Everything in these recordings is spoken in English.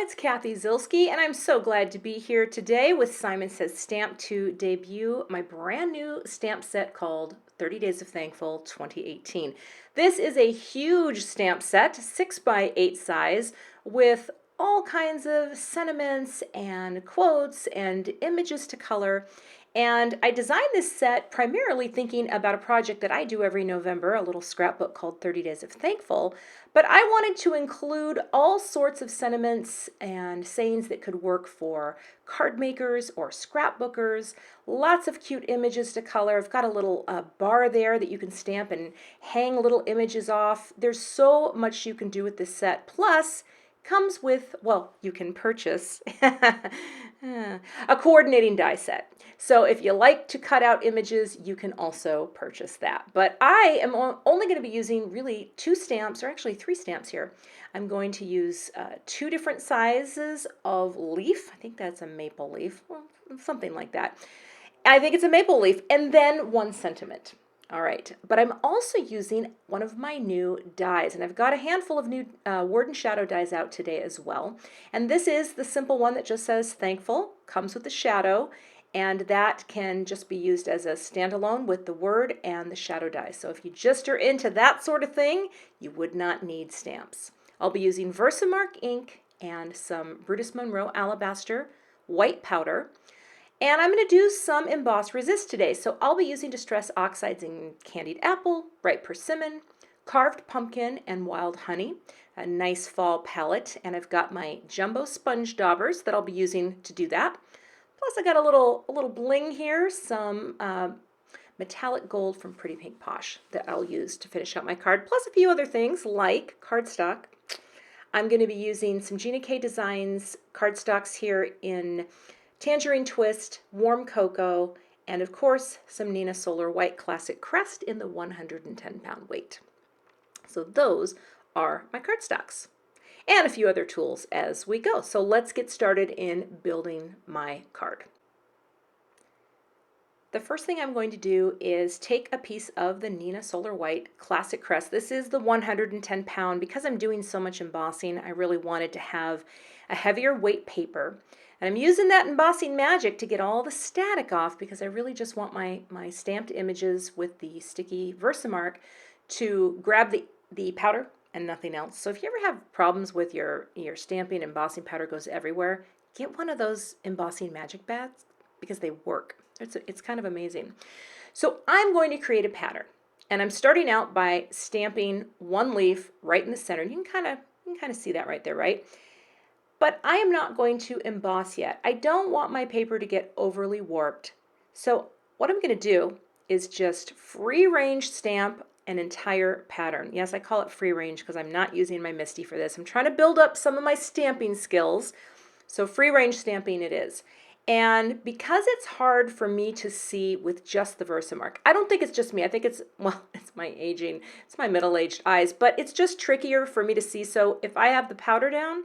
it's Kathy Zilski, and I'm so glad to be here today with Simon Says Stamp to debut my brand new stamp set called 30 Days of Thankful 2018. This is a huge stamp set, 6x8 size, with all kinds of sentiments and quotes and images to color. And I designed this set primarily thinking about a project that I do every November, a little scrapbook called 30 Days of Thankful. But I wanted to include all sorts of sentiments and sayings that could work for card makers or scrapbookers. Lots of cute images to color. I've got a little bar there that you can stamp and hang little images off. There's so much you can do with this set. Plus, comes with, well, you can purchase a coordinating die set. So if you like to cut out images, you can also purchase that. But I am only going to be using really 2 stamps, or actually 3 stamps here. I'm going to use 2 different sizes of leaf. I think that's a maple leaf, well, something like that. I think it's a maple leaf, and then 1 sentiment. All right, but I'm also using one of my new dies, and I've got a handful of new word and shadow dies out today as well. And this is the simple one that just says thankful, comes with the shadow, and that can just be used as a standalone with the word and the shadow die. So if you just are into that sort of thing, you would not need stamps. I'll be using Versamark ink and some Brutus Monroe Alabaster white powder. And I'm going to do some emboss resist today. So I'll be using Distress Oxides in Candied Apple, Bright Persimmon, Carved Pumpkin, and Wild Honey. A nice fall palette. And I've got my jumbo sponge daubers that I'll be using to do that. Plus I got a little bling here, some metallic gold from Pretty Pink Posh that I'll use to finish out my card. Plus a few other things like cardstock. I'm going to be using some Gina K Designs cardstocks here in Tangerine Twist, Warm Cocoa, and of course some Neenah Solar White Classic Crest in the 110-pound weight. So those are my cardstocks, and a few other tools as we go. So let's get started in building my card. The first thing I'm going to do is take a piece of the Neenah Solar White Classic Crest. This is the 110-pound. Because I'm doing so much embossing, I really wanted to have a heavier weight paper. And I'm using that embossing magic to get all the static off because I really just want my stamped images with the sticky Versamark to grab the powder and nothing else. So if you ever have problems with your stamping, embossing powder goes everywhere, get one of those embossing magic bats because they work. It's kind of amazing. So I'm going to create a pattern, and I'm starting out by stamping 1 leaf right in the center. You can kind of see that right there, right? But I am not going to emboss yet. I don't want my paper to get overly warped. So what I'm going to do is just free range stamp an entire pattern. Yes, I call it free range because I'm not using my MISTI for this. I'm trying to build up some of my stamping skills. So free range stamping it is. And because it's hard for me to see with just the Versamark, I don't think it's just me. I think it's, well, it's my aging, it's my middle-aged eyes, but it's just trickier for me to see. So if I have the powder down,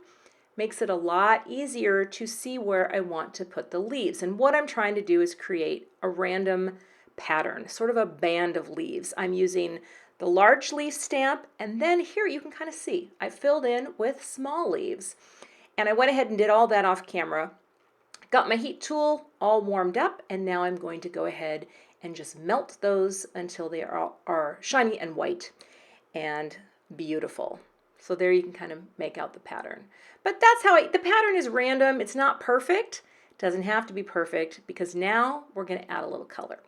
makes it a lot easier to see where I want to put the leaves. And what I'm trying to do is create a random pattern, sort of a band of leaves. I'm using the large leaf stamp, and then here you can kind of see I filled in with small leaves. And I went ahead and did all that off camera. Got my heat tool all warmed up, and now I'm going to go ahead and just melt those until they are shiny and white and beautiful. So there you can kind of make out the pattern. But that's how the pattern is random. It's not perfect. It doesn't have to be perfect because now we're going to add a little color.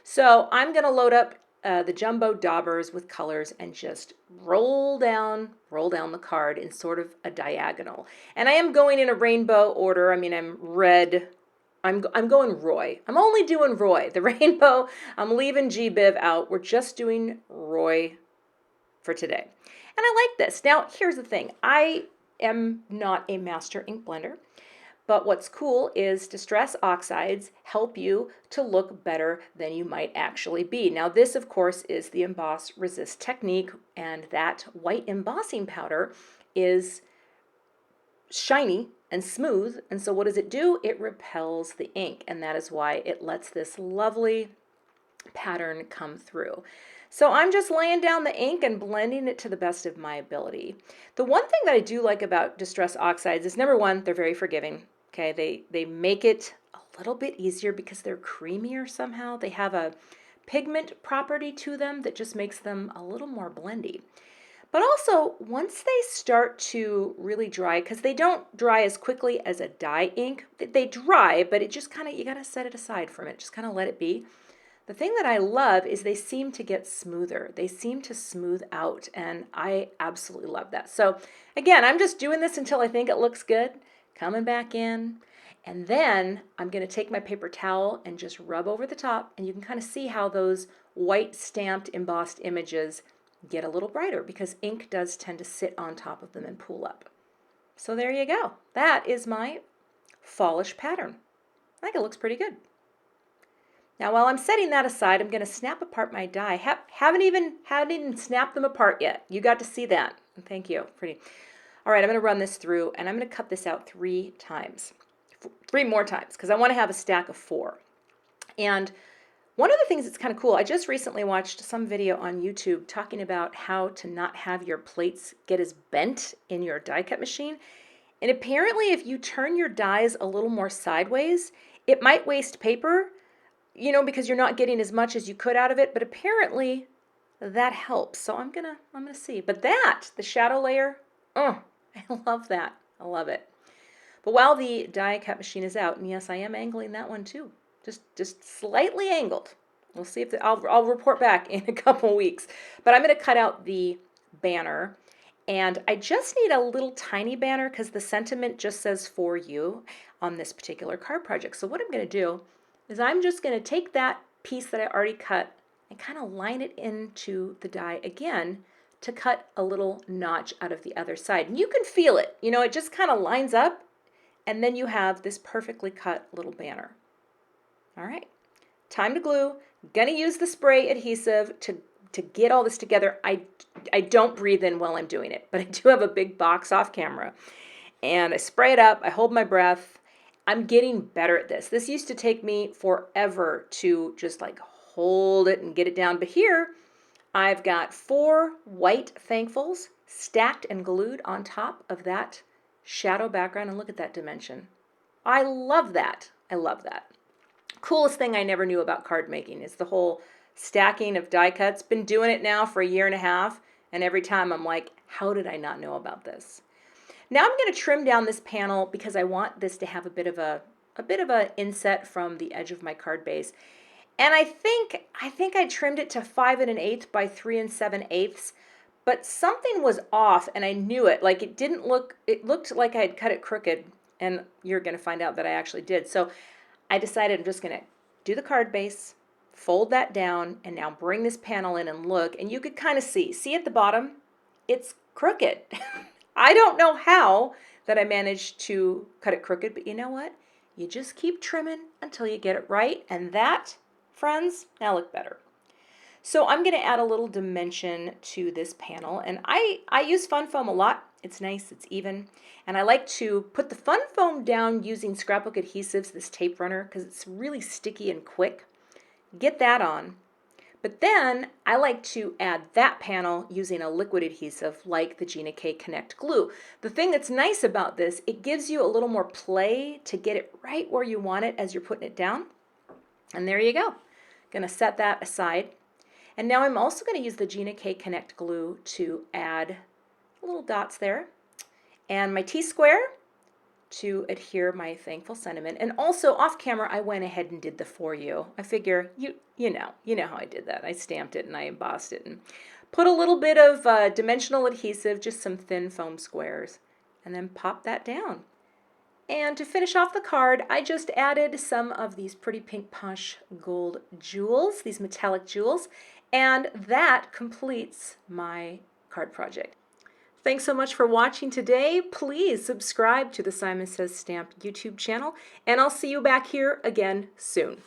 So I'm going to load up the jumbo daubers with colors and just roll down the card in sort of a diagonal. And I am going in a rainbow order. I mean, I'm red. I'm going Roy. I'm only doing Roy. The rainbow, I'm leaving G-Biv out. We're just doing Roy for today. And I like this. Now, here's the thing. I am not a master ink blender, but what's cool is Distress Oxides help you to look better than you might actually be. Now, this, of course, is the Emboss Resist technique, and that white embossing powder is shiny and smooth, and so what does it do? It repels the ink, and that is why it lets this lovely pattern come through. So I'm just laying down the ink and blending it to the best of my ability. The one thing that I do like about distress oxides is, number one, they're very forgiving. Okay, they make it a little bit easier because they're creamier somehow. They have a pigment property to them that just makes them a little more blendy. But also, once they start to really dry, because they don't dry as quickly as a dye ink, they dry, but it just kind of, you got to set it aside for a minute, just kind of let it be. The thing that I love is they seem to get smoother. They seem to smooth out, and I absolutely love that. So again, I'm just doing this until I think it looks good, coming back in, and then I'm going to take my paper towel and just rub over the top, and you can kind of see how those white stamped embossed images get a little brighter because ink does tend to sit on top of them and pool up. So there you go. That is my fallish pattern. I think it looks pretty good. Now while I'm setting that aside, I'm going to snap apart my die. Haven't even snapped them apart yet. You got to see that. Thank you. Pretty. All right, I'm going to run this through and I'm going to cut this out 3 times. 3 more times because I want to have a stack of 4. And one of the things that's kind of cool, I just recently watched some video on YouTube talking about how to not have your plates get as bent in your die cut machine. And apparently if you turn your dies a little more sideways, it might waste paper, you know, because you're not getting as much as you could out of it, but apparently that helps. So I'm gonna see. But the shadow layer, oh, I love that. I love it. But while the die cut machine is out, and yes, I am angling that one too. Just slightly angled. We'll see if I'll report back in a couple weeks. But I'm going to cut out the banner, and I just need a little tiny banner because the sentiment just says "for you" on this particular card project. So what I'm going to do is I'm just going to take that piece that I already cut and kind of line it into the die again to cut a little notch out of the other side. And you can feel it. You know, it just kind of lines up, and then you have this perfectly cut little banner. All right, time to glue. Gonna use the spray adhesive to get all this together. I don't breathe in while I'm doing it, but I do have a big box off camera. And I spray it up, I hold my breath. I'm getting better at this. This used to take me forever to just like hold it and get it down. But here, I've got 4 white thankfuls stacked and glued on top of that shadow background. And look at that dimension. I love that. I love that. Coolest thing I never knew about card making is the whole stacking of die cuts. Been doing it now for 1.5 years, and every time I'm like, how did I not know about this? Now I'm going to trim down this panel because I want this to have a bit of a inset from the edge of my card base. And I think I trimmed it to 5 1/8 by 3 7/8, but something was off and I knew it. Like it looked like I had cut it crooked, and you're going to find out that I actually did. So I decided I'm just going to do the card base, fold that down, and now bring this panel in and look. And you could kind of see at the bottom, it's crooked. I don't know how that I managed to cut it crooked, but you know what? You just keep trimming until you get it right. And that, friends, now look better. So I'm going to add a little dimension to this panel. And I use fun foam a lot. It's nice, it's even. And I like to put the fun foam down using scrapbook adhesives, this tape runner, because it's really sticky and quick. Get that on. But then I like to add that panel using a liquid adhesive like the Gina K Connect glue. The thing that's nice about this, it gives you a little more play to get it right where you want it as you're putting it down. And there you go. Gonna set that aside. And now I'm also going to use the Gina K Connect glue to add little dots there. And my T-square to adhere my thankful sentiment. And also off camera, I went ahead and did the "for you." I figure you know how I did that. I stamped it and I embossed it and put a little bit of dimensional adhesive, just some thin foam squares, and then pop that down. And to finish off the card, I just added some of these pretty pink Posh gold jewels, these metallic jewels, and that completes my card project. Thanks so much for watching today. Please subscribe to the Simon Says Stamp YouTube channel, and I'll see you back here again soon.